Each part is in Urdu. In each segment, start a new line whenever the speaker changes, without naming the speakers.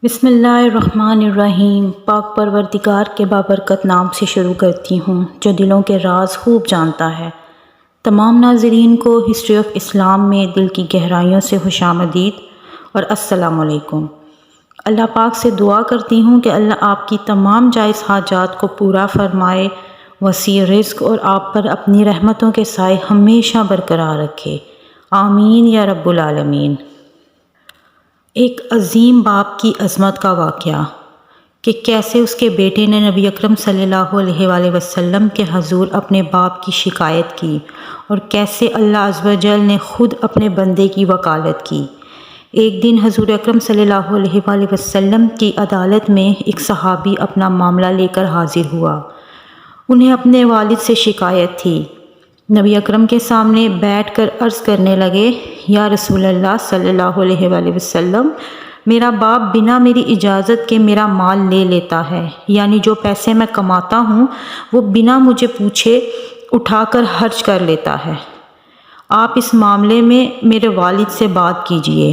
بسم اللہ الرحمن الرحیم۔ پاک پروردگار کے بابرکت نام سے شروع کرتی ہوں جو دلوں کے راز خوب جانتا ہے۔ تمام ناظرین کو ہسٹری آف اسلام میں دل کی گہرائیوں سے خوش آمدید اور السلام علیکم۔ اللہ پاک سے دعا کرتی ہوں کہ اللہ آپ کی تمام جائز حاجات کو پورا فرمائے، وسیع رزق اور آپ پر اپنی رحمتوں کے سائے ہمیشہ برقرار رکھے، آمین یا رب العالمین۔ ایک عظیم باپ کی عظمت کا واقعہ کہ کیسے اس کے بیٹے نے نبی اکرم صلی اللہ علیہ وآلہ وسلم کے حضور اپنے باپ کی شکایت کی اور کیسے اللہ عز و جل نے خود اپنے بندے کی وکالت کی۔ ایک دن حضور اکرم صلی اللہ علیہ وآلہ وسلم کی عدالت میں ایک صحابی اپنا معاملہ لے کر حاضر ہوا۔ انہیں اپنے والد سے شکایت تھی۔ نبی اکرم کے سامنے بیٹھ کر عرض کرنے لگے، یا رسول اللہ صلی اللہ علیہ وآلہ وسلم، میرا باپ بنا میری اجازت کے میرا مال لے لیتا ہے، یعنی جو پیسے میں کماتا ہوں وہ بنا مجھے پوچھے اٹھا کر خرچ کر لیتا ہے۔ آپ اس معاملے میں میرے والد سے بات کیجئے۔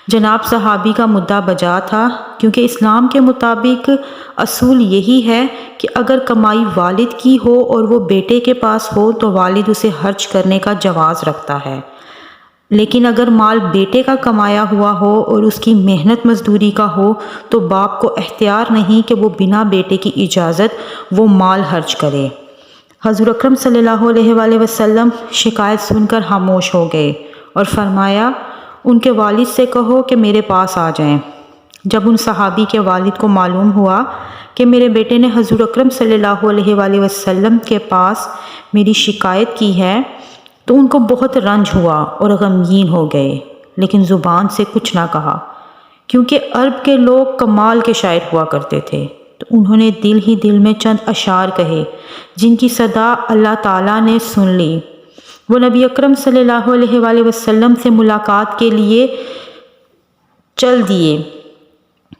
جناب صحابی کا مدعا بجا تھا، کیونکہ اسلام کے مطابق اصول یہی ہے کہ اگر کمائی والد کی ہو اور وہ بیٹے کے پاس ہو تو والد اسے خرچ کرنے کا جواز رکھتا ہے، لیکن اگر مال بیٹے کا کمایا ہوا ہو اور اس کی محنت مزدوری کا ہو تو باپ کو اختیار نہیں کہ وہ بنا بیٹے کی اجازت وہ مال خرچ کرے۔ حضور اکرم صلی اللہ علیہ وآلہ وسلم شکایت سن کر خاموش ہو گئے اور فرمایا، ان کے والد سے کہو کہ میرے پاس آ جائیں۔ جب ان صحابی کے والد کو معلوم ہوا کہ میرے بیٹے نے حضور اکرم صلی اللہ علیہ وآلہ وسلم کے پاس میری شکایت کی ہے تو ان کو بہت رنج ہوا اور غمگین ہو گئے، لیکن زبان سے کچھ نہ کہا، کیونکہ عرب کے لوگ کمال کے شاعر ہوا کرتے تھے۔ تو انہوں نے دل ہی دل میں چند اشعار کہے جن کی صدا اللہ تعالیٰ نے سن لی۔ وہ نبی اکرم صلی اللہ علیہ وآلہ وسلم سے ملاقات کے لیے چل دیے،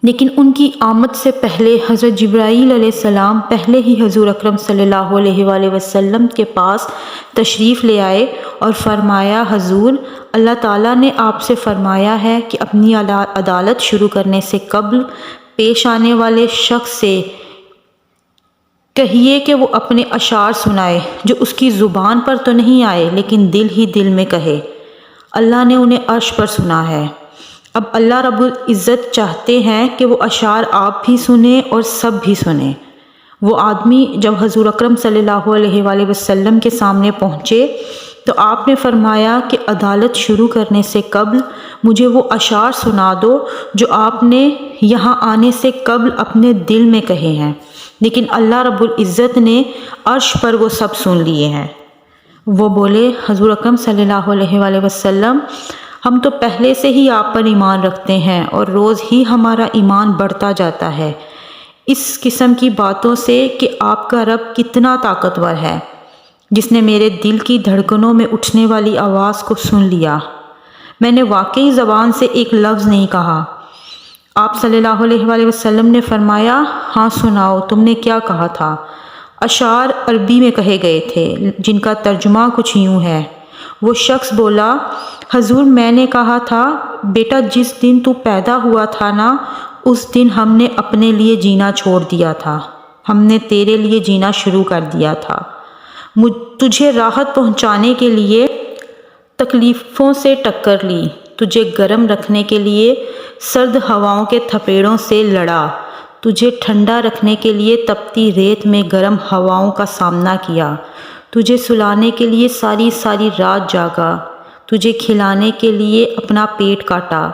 لیکن ان کی آمد سے پہلے حضرت جبرائیل علیہ السلام پہلے ہی حضور اکرم صلی اللہ علیہ وآلہ وسلم کے پاس تشریف لے آئے اور فرمایا، حضور، اللہ تعالیٰ نے آپ سے فرمایا ہے کہ اپنی عدالت شروع کرنے سے قبل پیش آنے والے شخص سے کہیے کہ وہ اپنے اشعار سنائے جو اس کی زبان پر تو نہیں آئے لیکن دل ہی دل میں کہے۔ اللہ نے انہیں عرش پر سنا ہے۔ اب اللہ رب العزت چاہتے ہیں کہ وہ اشعار آپ بھی سنیں اور سب بھی سنیں۔ وہ آدمی جب حضور اکرم صلی اللہ علیہ وآلہ وسلم کے سامنے پہنچے تو آپ نے فرمایا کہ عدالت شروع کرنے سے قبل مجھے وہ اشعار سنا دو جو آپ نے یہاں آنے سے قبل اپنے دل میں کہے ہیں، لیکن اللہ رب العزت نے عرش پر وہ سب سن لیے ہیں۔ وہ بولے، حضور اکرم صلی اللہ علیہ وآلہ وسلم، ہم تو پہلے سے ہی آپ پر ایمان رکھتے ہیں اور روز ہی ہمارا ایمان بڑھتا جاتا ہے اس قسم کی باتوں سے کہ آپ کا رب کتنا طاقتور ہے، جس نے میرے دل کی دھڑکنوں میں اٹھنے والی آواز کو سن لیا۔ میں نے واقعی زبان سے ایک لفظ نہیں کہا۔ آپ صلی اللہ علیہ وآلہ وسلم نے فرمایا، ہاں سناؤ، تم نے کیا کہا تھا؟ اشعار عربی میں کہے گئے تھے جن کا ترجمہ کچھ یوں ہے۔ وہ شخص بولا، حضور، میں نے کہا تھا، بیٹا جس دن تو پیدا ہوا تھا نا، اس دن ہم نے اپنے لیے جینا چھوڑ دیا تھا، ہم نے تیرے لیے جینا شروع کر دیا تھا۔ تجھے راحت پہنچانے کے لیے تکلیفوں سے ٹکر لی، تجھے گرم رکھنے کے لیے سرد ہواؤں کے تھپیڑوں سے لڑا، تجھے ٹھنڈا رکھنے کے لیے تپتی ریت میں گرم ہواؤں کا سامنا کیا، تجھے سلانے کے لیے ساری ساری رات جاگا، تجھے کھلانے کے لیے اپنا پیٹ کاٹا،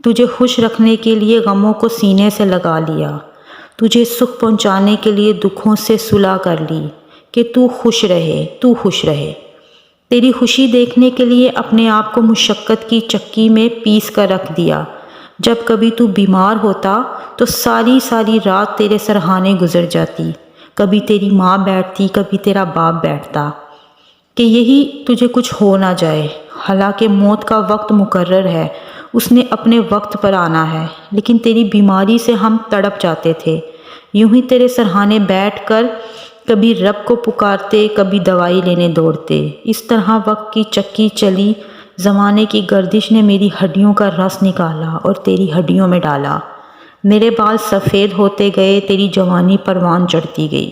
تجھے خوش رکھنے کے لیے غموں کو سینے سے لگا لیا، تجھے سکھ پہنچانے کے لیے دکھوں سے صلح کر لی کہ تو خوش رہے، تو خوش رہے۔ تیری خوشی دیکھنے کے لیے اپنے آپ کو مشقت کی چکی میں پیس کر رکھ دیا۔ جب کبھی تو بیمار ہوتا تو ساری ساری رات تیرے سرہانے گزر جاتی، کبھی تیری ماں بیٹھتی، کبھی تیرا باپ بیٹھتا، کہ یہی تجھے کچھ ہو نہ جائے۔ حالانکہ موت کا وقت مقرر ہے، اس نے اپنے وقت پر آنا ہے، لیکن تیری بیماری سے ہم تڑپ جاتے تھے۔ یوں ہی تیرے سرہانے بیٹھ کر کبھی رب کو پکارتے، کبھی دوائی لینے دوڑتے۔ اس طرح وقت کی چکی چلی، زمانے کی گردش نے میری ہڈیوں کا رس نکالا اور تیری ہڈیوں میں ڈالا۔ میرے بال سفید ہوتے گئے، تیری جوانی پروان چڑھتی گئی،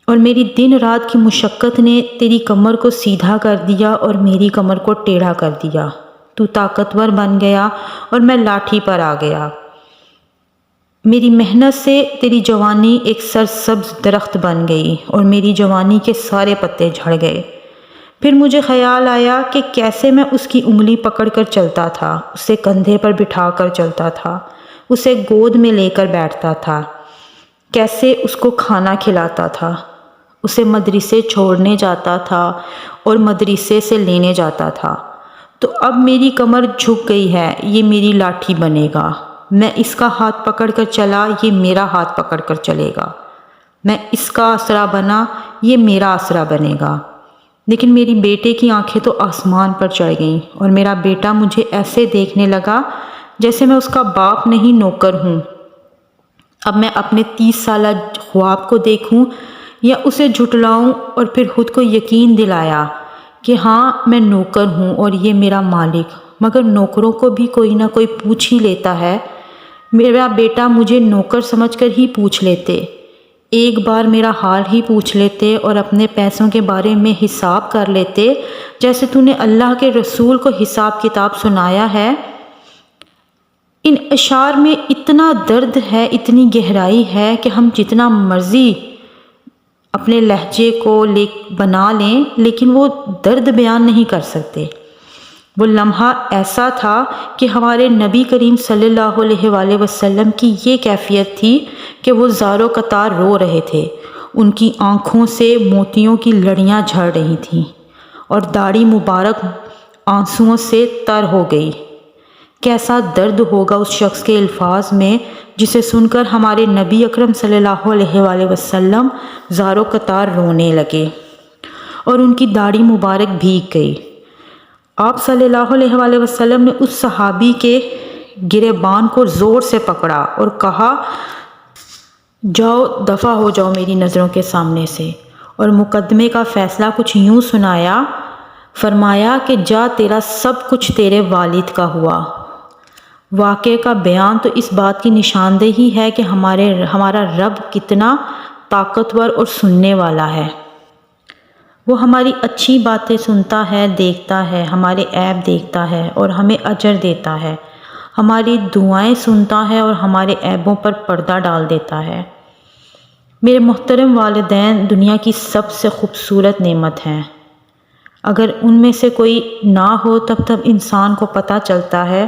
اور میری دن رات کی مشقت نے تیری کمر کو سیدھا کر دیا اور میری کمر کو ٹیڑھا کر دیا۔ تو طاقتور بن گیا اور میں لاٹھی پر آ گیا۔ میری محنت سے تیری جوانی ایک سرسبز درخت بن گئی اور میری جوانی کے سارے پتے جھڑ گئے۔ پھر مجھے خیال آیا کہ کیسے میں اس کی انگلی پکڑ کر چلتا تھا، اسے کندھے پر بٹھا کر چلتا تھا، اسے گود میں لے کر بیٹھتا تھا، کیسے اس کو کھانا کھلاتا تھا، اسے مدرسے چھوڑنے جاتا تھا اور مدرسے سے لینے جاتا تھا۔ تو اب میری کمر جھک گئی ہے، یہ میری لاٹھی بنے گا۔ میں اس کا ہاتھ پکڑ کر چلا، یہ میرا ہاتھ پکڑ کر چلے گا۔ میں اس کا آسرا بنا، یہ میرا آسرا بنے گا۔ لیکن میری بیٹے کی آنکھیں تو آسمان پر چڑھ گئیں اور میرا بیٹا مجھے ایسے دیکھنے لگا جیسے میں اس کا باپ نہیں نوکر ہوں۔ اب میں اپنے 30 سالہ خواب کو دیکھوں یا اسے جھٹلاؤں، اور پھر خود کو یقین دلایا کہ ہاں میں نوکر ہوں اور یہ میرا مالک، مگر نوکروں کو بھی کوئی نہ کوئی پوچھ ہی لیتا ہے۔ میرا بیٹا مجھے نوکر سمجھ کر ہی پوچھ لیتے، ایک بار میرا حال ہی پوچھ لیتے اور اپنے پیسوں کے بارے میں حساب کر لیتے، جیسے تو نے اللہ کے رسول کو حساب کتاب سنایا ہے۔ ان اشعار میں اتنا درد ہے، اتنی گہرائی ہے کہ ہم جتنا مرضی اپنے لہجے کو بنا لیں لیکن وہ درد بیان نہیں کر سکتے۔ وہ لمحہ ایسا تھا کہ ہمارے نبی کریم صلی اللہ علیہ وآلہ وسلم کی یہ کیفیت تھی کہ وہ زار و قطار رو رہے تھے، ان کی آنکھوں سے موتیوں کی لڑیاں جھڑ رہی تھیں اور داڑھی مبارک آنسوؤں سے تر ہو گئی۔ کیسا درد ہوگا اس شخص کے الفاظ میں جسے سن کر ہمارے نبی اکرم صلی اللہ علیہ وآلہ وسلم زار و قطار رونے لگے اور ان کی داڑھی مبارک بھیگ گئی۔ آپ صلی اللہ علیہ وآلہ وسلم نے اس صحابی کے گریبان کو زور سے پکڑا اور کہا، جاؤ دفع ہو جاؤ میری نظروں کے سامنے سے، اور مقدمے کا فیصلہ کچھ یوں سنایا، فرمایا کہ جا تیرا سب کچھ تیرے والد کا ہوا۔ واقعے کا بیان تو اس بات کی نشاندہی ہے کہ ہمارا رب کتنا طاقتور اور سننے والا ہے۔ وہ ہماری اچھی باتیں سنتا ہے، دیکھتا ہے، ہمارے عیب دیکھتا ہے اور ہمیں اجر دیتا ہے، ہماری دعائیں سنتا ہے اور ہمارے عیبوں پر پردہ ڈال دیتا ہے۔ میرے محترم والدین دنیا کی سب سے خوبصورت نعمت ہیں۔ اگر ان میں سے کوئی نہ ہو تب انسان کو پتہ چلتا ہے،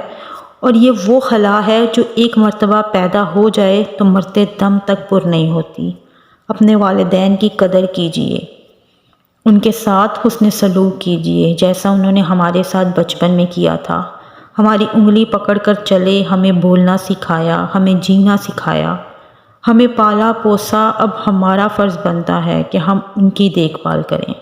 اور یہ وہ خلا ہے جو ایک مرتبہ پیدا ہو جائے تو مرتے دم تک پر نہیں ہوتی۔ اپنے والدین کی قدر کیجیے، ان کے ساتھ حسن سلوک کیجیے جیسا انہوں نے ہمارے ساتھ بچپن میں کیا تھا۔ ہماری انگلی پکڑ کر چلے، ہمیں بولنا سکھایا، ہمیں جینا سکھایا، ہمیں پالا پوسا۔ اب ہمارا فرض بنتا ہے کہ ہم ان کی دیکھ بھال کریں۔